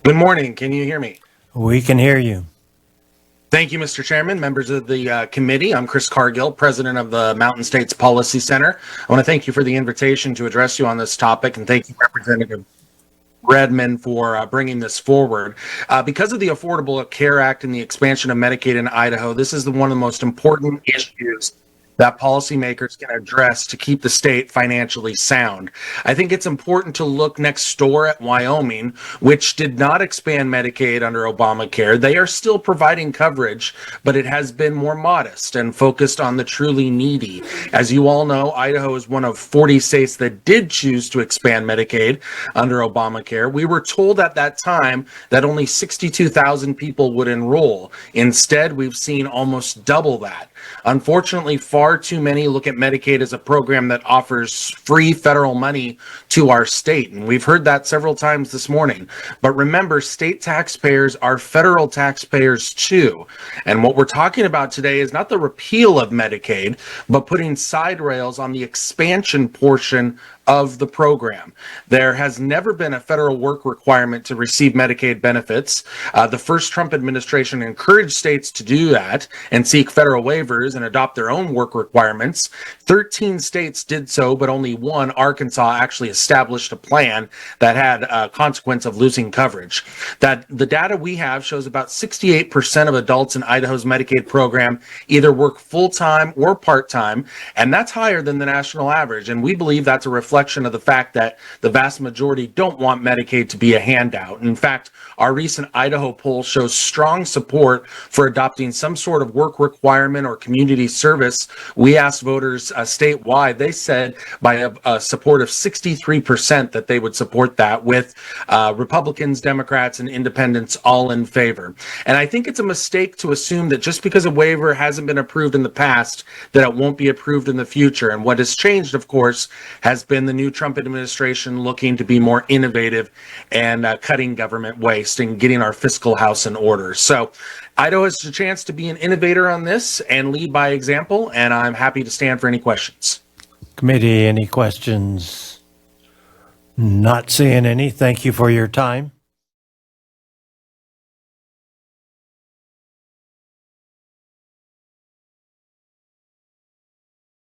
Good morning. Can you hear me? We can hear you. Thank you, Mr. Chairman, members of the committee. I'm Chris Cargill, president of the Mountain States Policy Center. I want to thank you for the invitation to address you on this topic, and thank you, Representative Redmond, for bringing this forward. Because of the Affordable Care Act and the expansion of Medicaid in Idaho, this is one of the most important issues that policymakers can address to keep the state financially sound. I think it's important to look next door at Wyoming, which did not expand Medicaid under Obamacare. They are still providing coverage, but it has been more modest and focused on the truly needy. As you all know, Idaho is one of 40 states that did choose to expand Medicaid under Obamacare. We were told at that time that only 62,000 people would enroll. Instead, we've seen almost double that. Unfortunately, far too many look at Medicaid as a program that offers free federal money to our state, and we've heard that several times this morning. But remember, state taxpayers are federal taxpayers too. And what we're talking about today is not the repeal of Medicaid, but putting side rails on the expansion portion of the program. There has never been a federal work requirement to receive Medicaid benefits. The first Trump administration encouraged states to do that and seek federal waivers and adopt their own work requirements. 13 states did so, but only one, Arkansas, actually established a plan that had a consequence of losing coverage. That the data we have shows about 68% of adults in Idaho's Medicaid program either work full-time or part-time, and that's higher than the national average. And we believe that's a reflection of the fact that the vast majority don't want Medicaid to be a handout. In fact, our recent Idaho poll shows strong support for adopting some sort of work requirement or community service. We asked voters statewide. They said by a support of 63% that they would support that, with Republicans, Democrats, and independents all in favor. And I think it's a mistake to assume that just because a waiver hasn't been approved in the past, that it won't be approved in the future. And what has changed, of course, has been the new Trump administration looking to be more innovative and cutting government waste and getting our fiscal house in order. So Idaho has a chance to be an innovator on this and lead by example, and I'm happy to stand for any questions. Committee, any questions? Not seeing any. Thank you for your time.